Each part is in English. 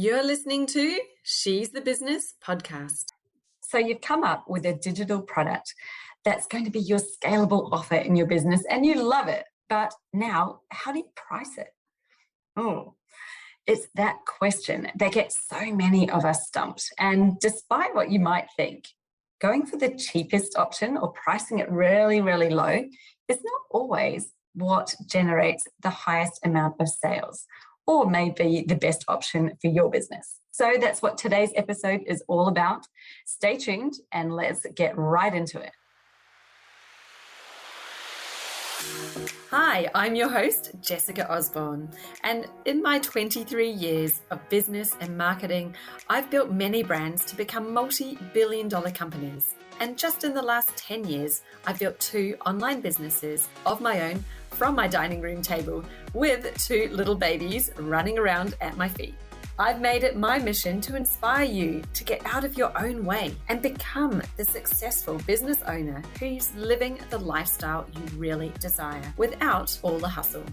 You're listening to She's the Business podcast. So you've come up with a digital product that's going to be your scalable offer in your business and you love it. But now, how do you price it? Oh, it's that question that gets so many of us stumped. And despite what you might think, going for the cheapest option or pricing it really, really low is not always what generates the highest amount of sales, or may be the best option for your business. So that's what today's episode is all about. Stay tuned and let's get right into it. Hi, I'm your host, Jessica Osborne, and in my 23 years of business and marketing, I've built many brands to become multi-billion-dollar companies. And just in the last 10 years, I've built 2 online businesses of my own from my dining room table with 2 little babies running around at my feet. I've made it my mission to inspire you to get out of your own way and become the successful business owner who's living the lifestyle you really desire without all the hustle.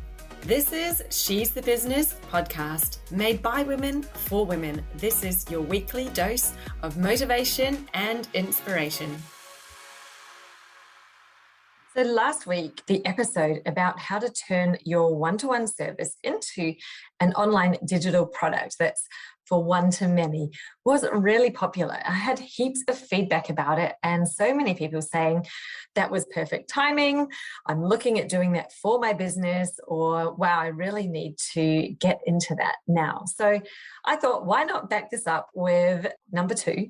This is She's the Business podcast, made by women for women. This is your weekly dose of motivation and inspiration. So last week, the episode about how to turn your one-to-one service into an online digital product that's for one-to-many was really popular. I had heaps of feedback about it and so many people saying that was perfect timing. I'm looking at doing that for my business, or wow, I really need to get into that now. So I thought, why not back this up with number 2,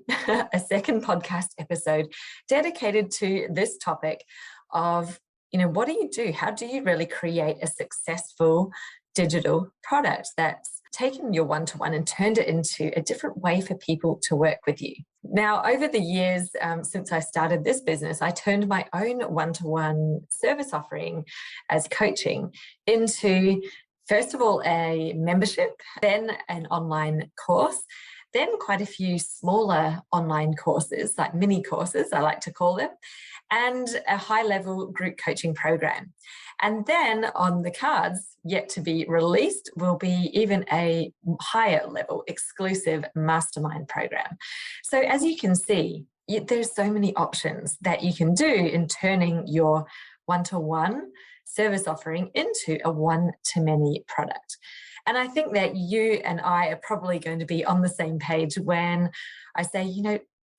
a second podcast episode dedicated to this topic of, what do you do? How do you really create a successful digital product that's taken your one-to-one and turned it into a different way for people to work with you? Now, over the years, since I started this business, I turned my own one-to-one service offering as coaching into, first of all, a membership, then an online course, then quite a few smaller online courses, like mini courses, I like to call them, and a high-level group coaching program. And then on the cards, yet to be released, will be even a higher level exclusive mastermind program. So as you can see, there's so many options that you can do in turning your one-to-one service offering into a one-to-many product. And I think that you and I are probably going to be on the same page when I say,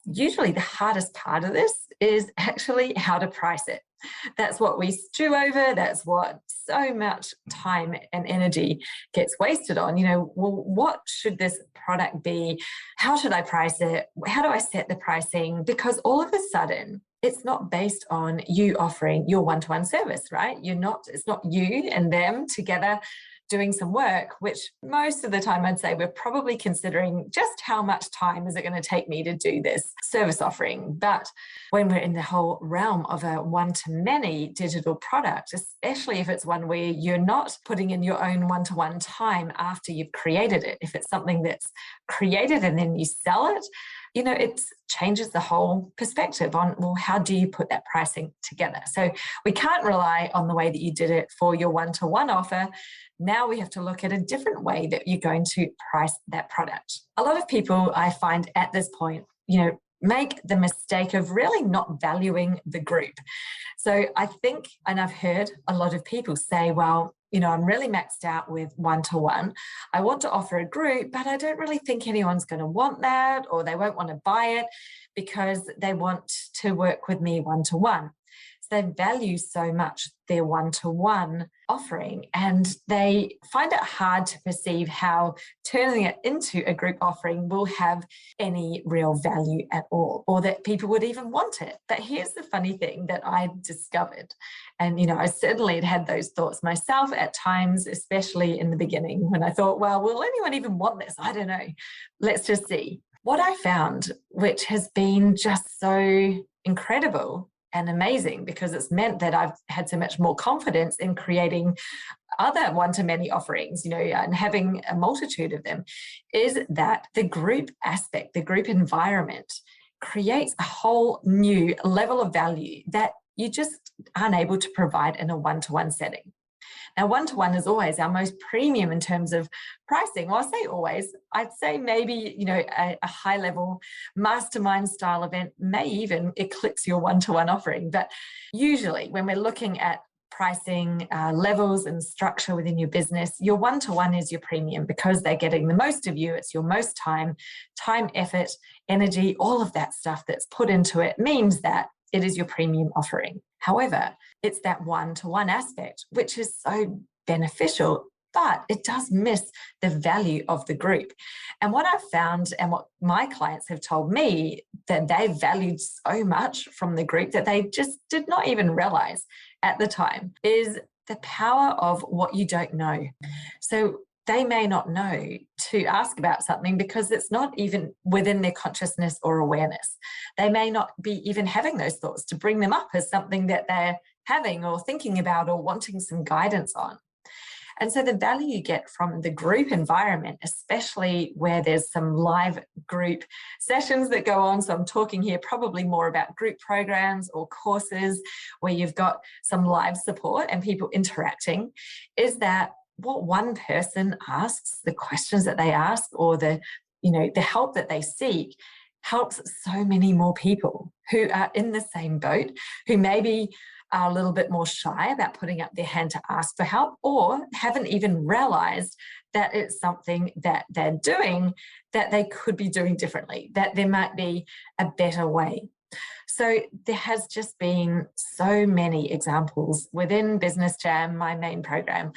usually the hardest part of this is actually how to price it. That's what we stew over. That's what so much time and energy gets wasted on. What should this product be? How should I price it? How do I set the pricing? Because all of a sudden, it's not based on you offering your one-to-one service, right? It's not you and them together doing some work, which most of the time I'd say we're probably considering just how much time is it going to take me to do this service offering. But when we're in the whole realm of a one-to-many digital product, especially if it's one where you're not putting in your own one-to-one time after you've created it, if it's something that's created and then you sell it, it changes the whole perspective on, well, how do you put that pricing together? So we can't rely on the way that you did it for your one-to-one offer. Now we have to look at a different way that you're going to price that product. A lot of people I find at this point, make the mistake of really not valuing the group. So I think, and I've heard a lot of people say, well, I'm really maxed out with one-to-one. I want to offer a group, but I don't really think anyone's going to want that, or they won't want to buy it because they want to work with me one-to-one. So they value so much their one-to-one offering, and they find it hard to perceive how turning it into a group offering will have any real value at all, or that people would even want it. But here's the funny thing that I discovered, and I certainly had those thoughts myself at times, especially in the beginning when I thought, well, will anyone even want this? I don't know. Let's just see. What I found, which has been just so incredible and amazing, because it's meant that I've had so much more confidence in creating other one-to-many offerings, and having a multitude of them, is that the group aspect, the group environment creates a whole new level of value that you just aren't able to provide in a one-to-one setting. Now, one-to-one is always our most premium in terms of pricing. Well, I say always, I'd say maybe, a high-level mastermind style event may even eclipse your one-to-one offering. But usually when we're looking at pricing levels and structure within your business, your one-to-one is your premium because they're getting the most of you. It's your most time, effort, energy, all of that stuff that's put into it means that it is your premium offering. However, it's that one-to-one aspect, which is so beneficial, but it does miss the value of the group. And what I've found and what my clients have told me that they valued so much from the group that they just did not even realize at the time is the power of what you don't know. So they may not know to ask about something because it's not even within their consciousness or awareness. They may not be even having those thoughts to bring them up as something that they're having or thinking about or wanting some guidance on. And so the value you get from the group environment, especially where there's some live group sessions that go on. So I'm talking here probably more about group programs or courses where you've got some live support and people interacting, is that what one person asks, the questions that they ask, or the help that they seek helps so many more people who are in the same boat, who maybe are a little bit more shy about putting up their hand to ask for help, or haven't even realized that it's something that they're doing that they could be doing differently, that there might be a better way. So there has just been so many examples within Business Jam, my main program,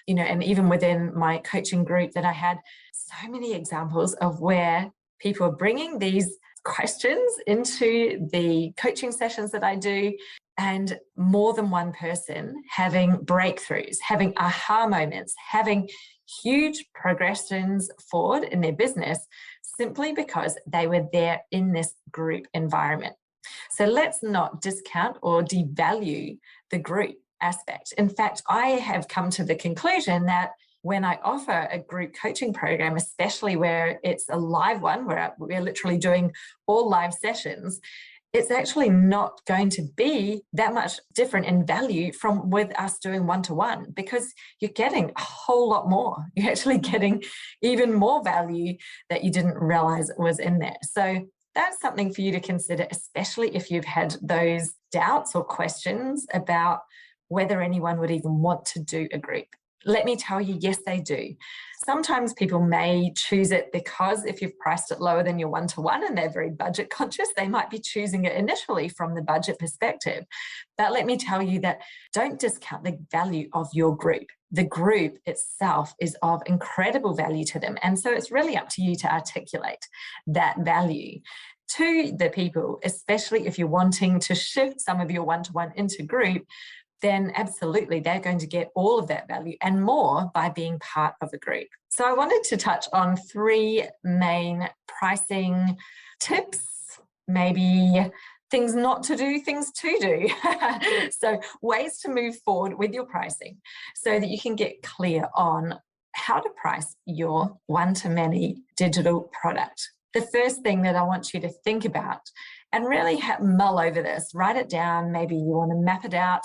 and even within my coaching group that I had, so many examples of where people are bringing these questions into the coaching sessions that I do, and more than one person having breakthroughs, having aha moments, having huge progressions forward in their business simply because they were there in this group environment. So let's not discount or devalue the group aspect. In fact, I have come to the conclusion that when I offer a group coaching program, especially where it's a live one, where we're literally doing all live sessions, it's actually not going to be that much different in value from with us doing one-to-one, because you're getting a whole lot more. You're actually getting even more value that you didn't realize was in there. So that's something for you to consider, especially if you've had those doubts or questions about whether anyone would even want to do a group. Let me tell you, yes, they do. Sometimes people may choose it because if you've priced it lower than your one-to-one and they're very budget conscious, they might be choosing it initially from the budget perspective. But let me tell you that don't discount the value of your group. The group itself is of incredible value to them. And so it's really up to you to articulate that value to the people, especially if you're wanting to shift some of your one-to-one into group. Then absolutely they're going to get all of that value and more by being part of a group. So I wanted to touch on 3 main pricing tips, maybe things not to do, things to do. So ways to move forward with your pricing so that you can get clear on how to price your one-to-many digital product. The first thing that I want you to think about and really mull over this, write it down. Maybe you want to map it out,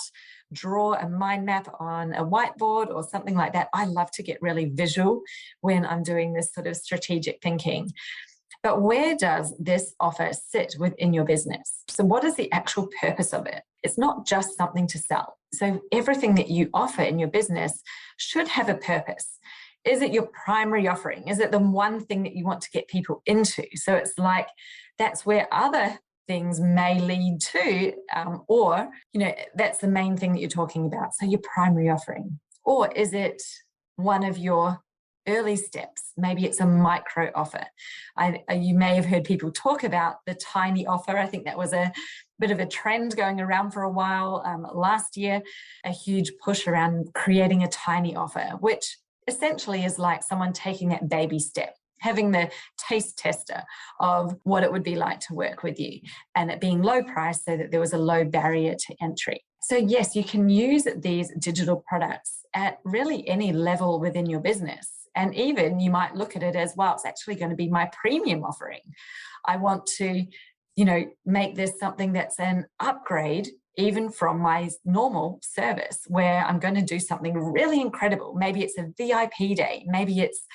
draw a mind map on a whiteboard or something like that. I love to get really visual when I'm doing this sort of strategic thinking. But where does this offer sit within your business? So what is the actual purpose of it? It's not just something to sell. So everything that you offer in your business should have a purpose. Is it your primary offering? Is it the one thing that you want to get people into? So it's like that's where other things may lead to, or, that's the main thing that you're talking about. So your primary offering, or is it one of your early steps? Maybe it's a micro offer. You may have heard people talk about the tiny offer. I think that was a bit of a trend going around for a while last year, a huge push around creating a tiny offer, which essentially is like someone taking that baby step, having the taste tester of what it would be like to work with you, and it being low price so that there was a low barrier to entry. So yes, you can use these digital products at really any level within your business. And even you might look at it as, well, it's actually going to be my premium offering. I want to, make this something that's an upgrade even from my normal service where I'm going to do something really incredible. Maybe it's a VIP day, maybe it's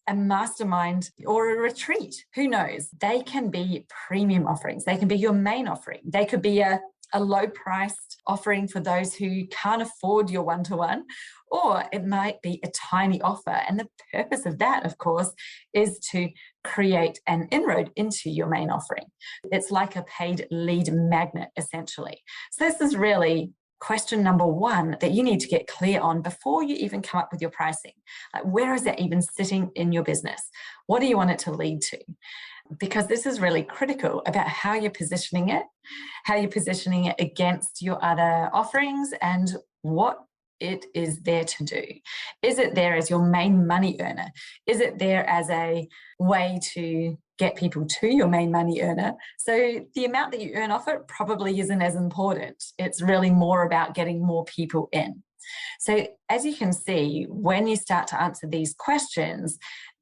a mastermind or a retreat. Who knows? They can be premium offerings. They can be your main offering. They could be a low priced offering for those who can't afford your one-to-one, or it might be a tiny offer. And the purpose of that, of course, is to create an inroad into your main offering. It's like a paid lead magnet, essentially. So this is really question number one that you need to get clear on before you even come up with your pricing. Like, where is that even sitting in your business? What do you want it to lead to? Because this is really critical about how you're positioning it against your other offerings, and what it is there to do. Is it there as your main money earner? Is it there as a way to get people to your main money earner? So the amount that you earn off it probably isn't as important. It's really more about getting more people in. So as you can see, when you start to answer these questions,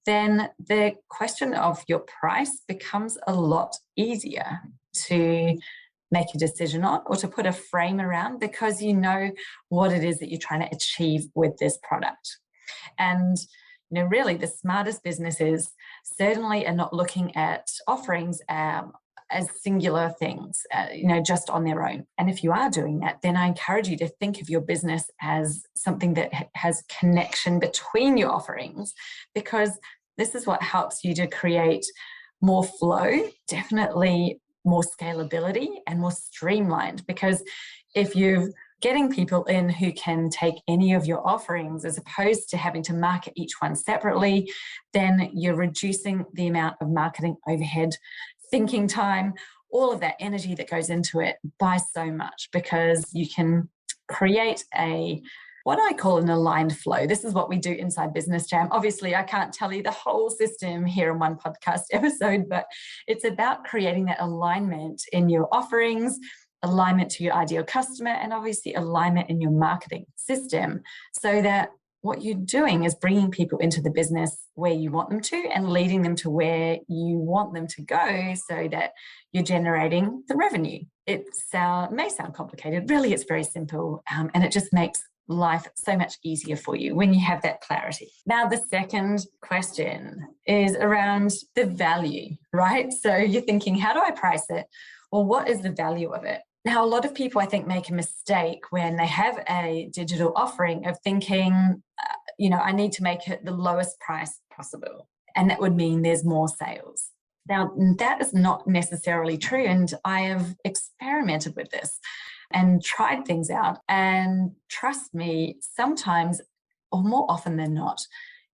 then the question of your price becomes a lot easier to make a decision on, or to put a frame around, because you know what it is that you're trying to achieve with this product. And really the smartest businesses certainly are not looking at offerings as singular things, just on their own. And if you are doing that, then I encourage you to think of your business as something that has connection between your offerings, because this is what helps you to create more flow, definitely more scalability and more streamlined. Because if you're getting people in who can take any of your offerings, as opposed to having to market each one separately, then you're reducing the amount of marketing overhead, thinking time, all of that energy that goes into it by so much, because you can create what I call an aligned flow. This is what we do inside Business Jam. Obviously, I can't tell you the whole system here in one podcast episode, but it's about creating that alignment in your offerings, alignment to your ideal customer, and obviously alignment in your marketing system, so that what you're doing is bringing people into the business where you want them to and leading them to where you want them to go, so that you're generating the revenue. It may sound complicated. Really, it's very simple, and it just makes life so much easier for you when you have that clarity. Now, the second question is around the value, right? So you're thinking, how do I price it? Well, what is the value of it? Now, a lot of people, I think, make a mistake when they have a digital offering of thinking, I need to make it the lowest price possible. And that would mean there's more sales. Now, that is not necessarily true. And I have experimented with this and tried things out. And trust me, sometimes, or more often than not,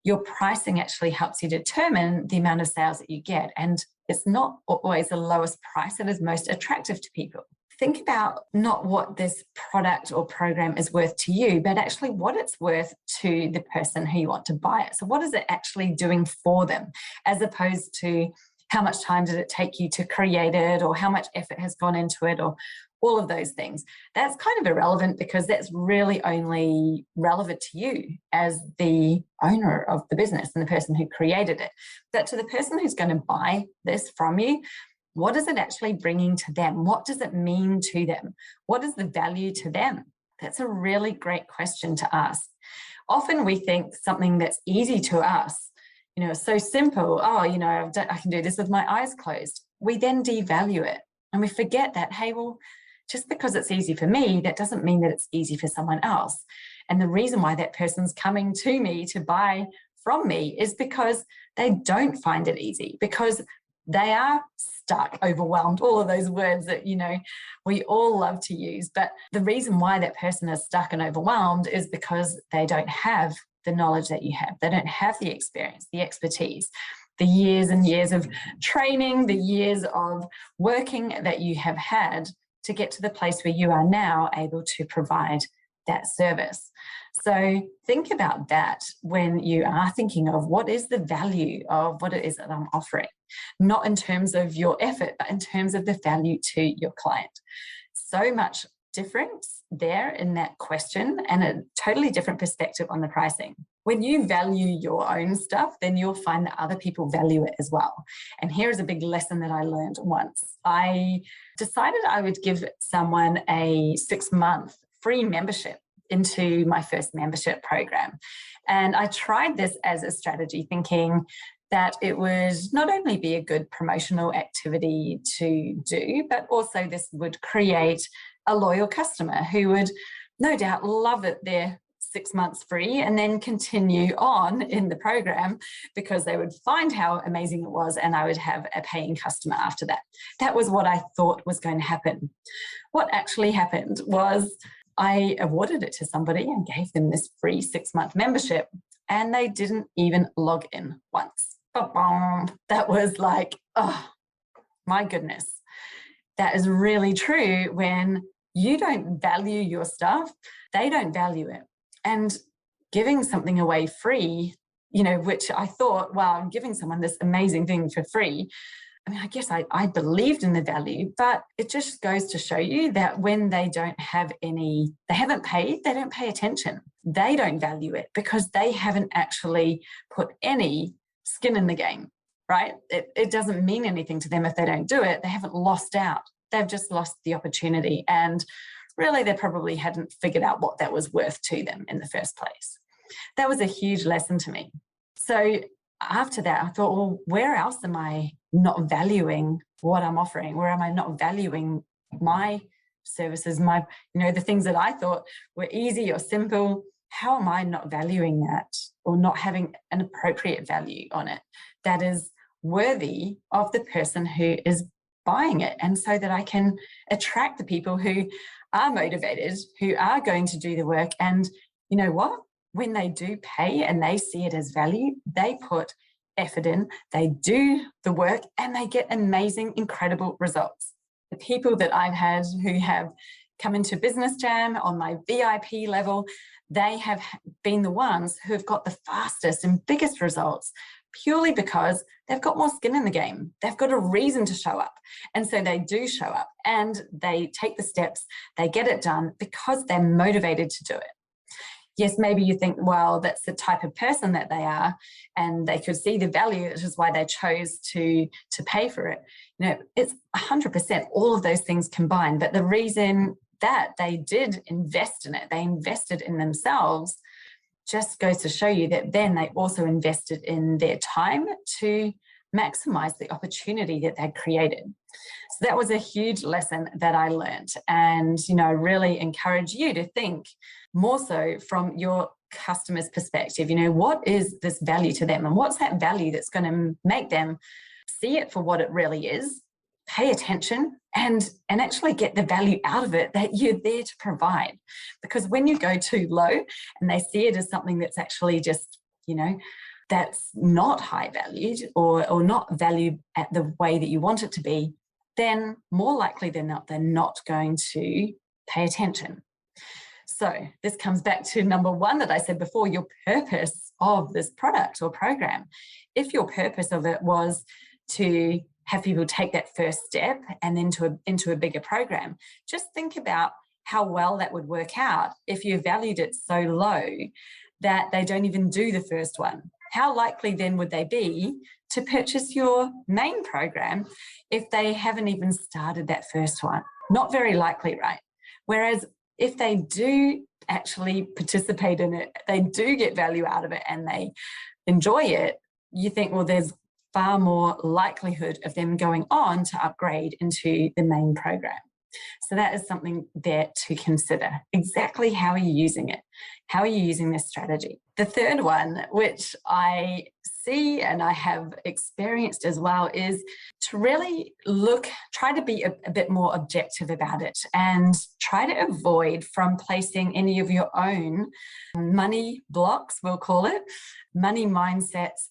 your pricing actually helps you determine the amount of sales that you get. And it's not always the lowest price that is most attractive to people. Think about not what this product or program is worth to you, but actually what it's worth to the person who you want to buy it. So what is it actually doing for them, as opposed to how much time did it take you to create it, or how much effort has gone into it, or all of those things. That's kind of irrelevant, because that's really only relevant to you as the owner of the business and the person who created it. But to the person who's going to buy this from you, what is it actually bringing to them? What does it mean to them? What is the value to them? That's a really great question to ask. Often we think something that's easy to us, so simple. I can do this with my eyes closed. We then devalue it, and we forget that, hey, well, just because it's easy for me, that doesn't mean that it's easy for someone else. And the reason why that person's coming to me to buy from me is because they don't find it easy, because they are stuck, overwhelmed, all of those words that, we all love to use. But the reason why that person is stuck and overwhelmed is because they don't have the knowledge that you have. They don't have the experience, the expertise, the years and years of training, the years of working that you have had to get to the place where you are now able to provide that service. So think about that when you are thinking of what is the value of what it is that I'm offering, not in terms of your effort, but in terms of the value to your client. So much difference there in that question, and a totally different perspective on the pricing. When you value your own stuff, then you'll find that other people value it as well. And here's a big lesson that I learned once. I decided I would give someone a 6-month free membership into my first membership program. And I tried this as a strategy, thinking that it would not only be a good promotional activity to do, but also this would create a loyal customer who would no doubt love it their 6 months free and then continue on in the program because they would find how amazing it was and I would have a paying customer after that. That was what I thought was going to happen. What actually happened was I awarded it to somebody and gave them this free 6-month membership and they didn't even log in once. That was like, oh my goodness. That is really true. When you don't value your stuff, they don't value it. And giving something away free, which I thought, wow, I'm giving someone this amazing thing for free. I mean, I guess I believed in the value, but it just goes to show you that when they don't have they haven't paid, they don't pay attention. They don't value it because they haven't actually put any skin in the game, right? It doesn't mean anything to them if they don't do it. They haven't lost out. They've just lost the opportunity. And really, they probably hadn't figured out what that was worth to them in the first place. That was a huge lesson to me. So after that, I thought, well, where else am I not valuing what I'm offering? Where am I not valuing my services, the things that I thought were easy or simple? How am I not valuing that or not having an appropriate value on it that is worthy of the person who is buying it? And so that I can attract the people who are motivated, who are going to do the work. And you know what? When they do pay and they see it as value, they put effort in, they do the work, and they get amazing, incredible results. The people that I've had who have come into Business Jam on my VIP level, they have been the ones who have got the fastest and biggest results purely because they've got more skin in the game. They've got a reason to show up. And so they do show up and they take the steps, they get it done because they're motivated to do it. Yes, maybe you think, well, that's the type of person that they are and they could see the value, which is why they chose to pay for it. It's 100% all of those things combined. But the reason that they did invest in it, they invested in themselves, just goes to show you that then they also invested in their time to maximize the opportunity that they'd created. So that was a huge lesson that I learned. And, I really encourage you to think more so from your customer's perspective. What is this value to them? And what's that value that's going to make them see it for what it really is, pay attention, and actually get the value out of it that you're there to provide. Because when you go too low and they see it as something that's actually just, that's not high valued or not valued at the way that you want it to be, then more likely than not, they're not going to pay attention. So this comes back to number one that I said before, your purpose of this product or program. If your purpose of it was to have people take that first step and then into a bigger program, just think about how well that would work out if you valued it so low that they don't even do the first one. How likely then would they be to purchase your main program if they haven't even started that first one? Not very likely, right? Whereas if they do actually participate in it, they do get value out of it and they enjoy it, you think, well, there's far more likelihood of them going on to upgrade into the main program. So that is something there to consider. Exactly how are you using it? How are you using this strategy? The third one, which I see and I have experienced as well, is to really try to be a bit more objective about it and try to avoid from placing any of your own money blocks, we'll call it, money mindsets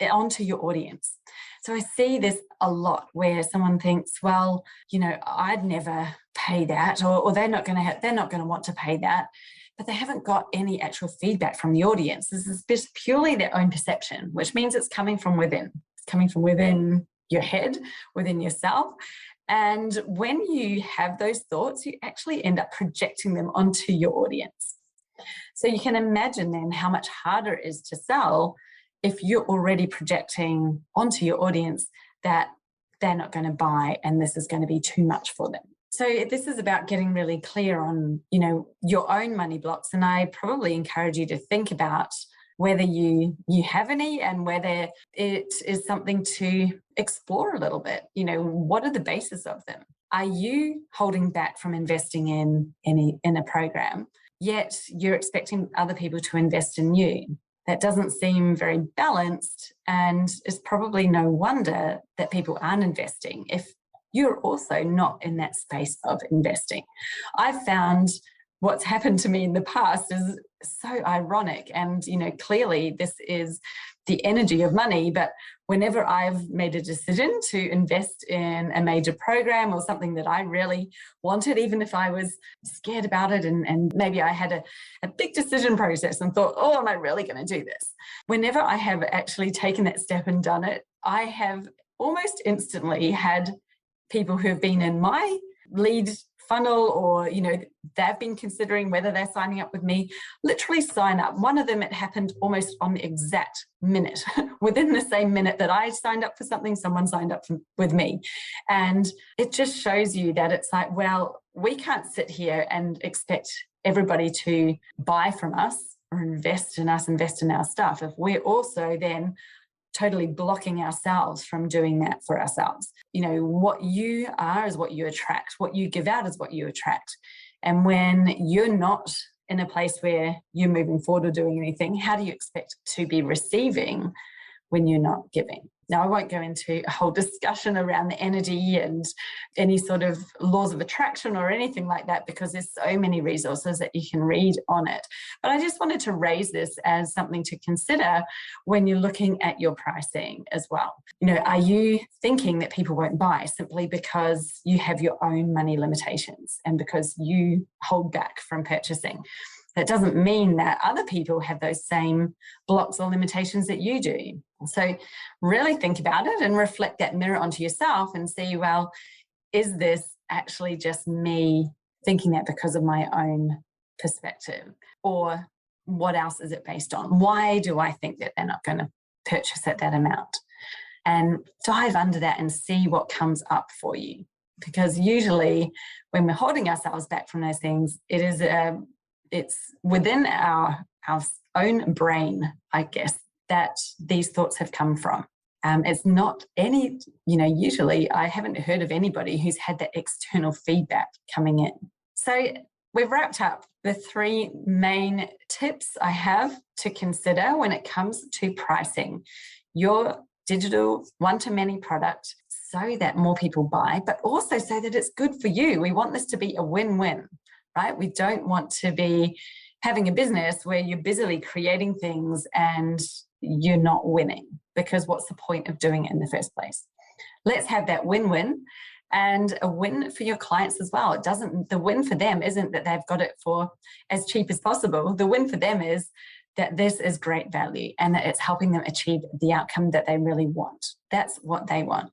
onto your audience. So I see this a lot where someone thinks, well, I'd never pay that, or they're not going to want to pay that, but they haven't got any actual feedback from the audience. This is just purely their own perception, which means it's coming from within. It's coming from within your head, within yourself. And when you have those thoughts, you actually end up projecting them onto your audience. So you can imagine then how much harder it is to sell if you're already projecting onto your audience that they're not going to buy and this is going to be too much for them. So this is about getting really clear on, your own money blocks. And I probably encourage you to think about whether you have any and whether it is something to explore a little bit. What are the basis of them? Are you holding back from investing in a program, yet you're expecting other people to invest in you? That doesn't seem very balanced, and it's probably no wonder that people aren't investing if you're also not in that space of investing. I've found what's happened to me in the past is so ironic, and clearly this is the energy of money, but whenever I've made a decision to invest in a major program or something that I really wanted, even if I was scared about it and maybe I had a big decision process and thought, oh, am I really going to do this? Whenever I have actually taken that step and done it, I have almost instantly had people who have been in my lead funnel, or they've been considering whether they're signing up with me, literally sign up. One of them, it happened almost on the exact minute. Within the same minute that I signed up for something, someone signed up with me. And it just shows you that it's like, well, we can't sit here and expect everybody to buy from us or invest in us, invest in our stuff, if we're also then totally blocking ourselves from doing that for ourselves. What you are is what you attract. What you give out is what you attract. And when you're not in a place where you're moving forward or doing anything, how do you expect to be receiving when you're not giving? Now, I won't go into a whole discussion around the energy and any sort of laws of attraction or anything like that, because there's so many resources that you can read on it. But I just wanted to raise this as something to consider when you're looking at your pricing as well. Are you thinking that people won't buy simply because you have your own money limitations and because you hold back from purchasing? That doesn't mean that other people have those same blocks or limitations that you do. So really think about it and reflect that mirror onto yourself and see, well, is this actually just me thinking that because of my own perspective? Or what else is it based on? Why do I think that they're not going to purchase at that amount? And dive under that and see what comes up for you. Because usually when we're holding ourselves back from those things, it's within our own brain, I guess, that these thoughts have come from. It's not any, usually I haven't heard of anybody who's had that external feedback coming in. So we've wrapped up the 3 main tips I have to consider when it comes to pricing your digital one-to-many product so that more people buy, but also so that it's good for you. We want this to be a win-win. Right? We don't want to be having a business where you're busily creating things and you're not winning, because what's the point of doing it in the first place? Let's have that win-win, and a win for your clients as well. The win for them isn't that they've got it for as cheap as possible. The win for them is that this is great value and that it's helping them achieve the outcome that they really want. That's what they want.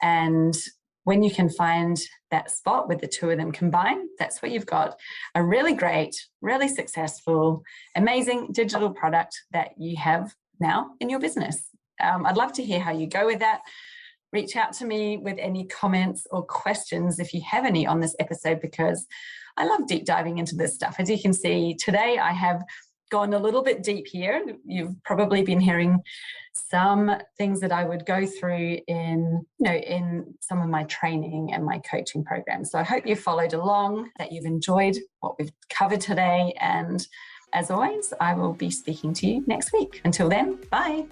And when you can find that spot with the two of them combined, that's where you've got a really great, really successful, amazing digital product that you have now in your business. I'd love to hear how you go with that. Reach out to me with any comments or questions if you have any on this episode, because I love deep diving into this stuff. As you can see, today I have gone a little bit deep here. You've probably been hearing some things that I would go through in some of my training and my coaching programs. So I hope you followed along, that you've enjoyed what we've covered today. And as always, I will be speaking to you next week. Until then, bye.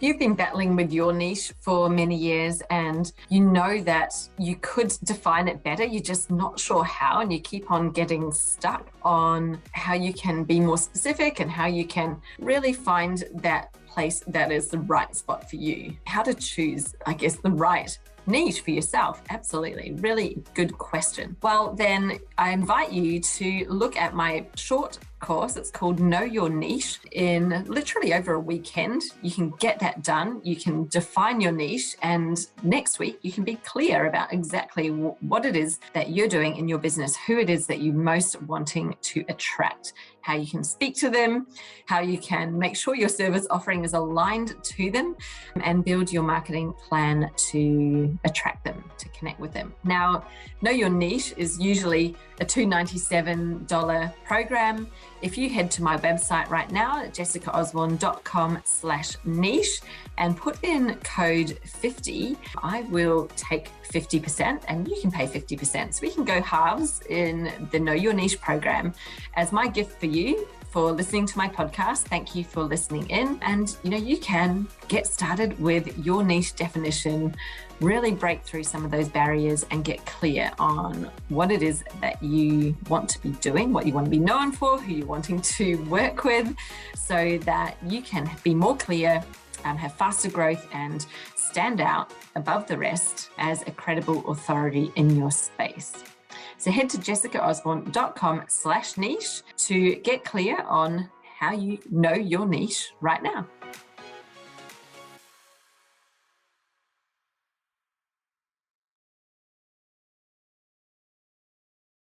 You've been battling with your niche for many years and you know that you could define it better. You're just not sure how, and you keep on getting stuck on how you can be more specific and how you can really find that place that is the right spot for you. How to choose, I guess, the right niche for yourself. Absolutely. Really good question. Well, then I invite you to look at my short course. It's called Know Your Niche. In literally over a weekend, you can get that done. You can define your niche, and next week you can be clear about exactly what it is that you're doing in your business, who it is that you're most wanting to attract, how you can speak to them, how you can make sure your service offering is aligned to them, and build your marketing plan to attract them, to connect with them. Now, Know Your Niche is usually a $297 program. If you head to my website right now at jessicaosborne.com/niche and put in code 50, I will take 50% and you can pay 50%. So we can go halves in the Know Your Niche program as my gift for you for listening to my podcast. Thank you for listening in. And you can get started with your niche definition, really break through some of those barriers and get clear on what it is that you want to be doing, what you want to be known for, who you're wanting to work with, so that you can be more clear, have faster growth, and stand out above the rest as a credible authority in your space. So head to jessicaosborne.com/niche to get clear on how you know your niche right now.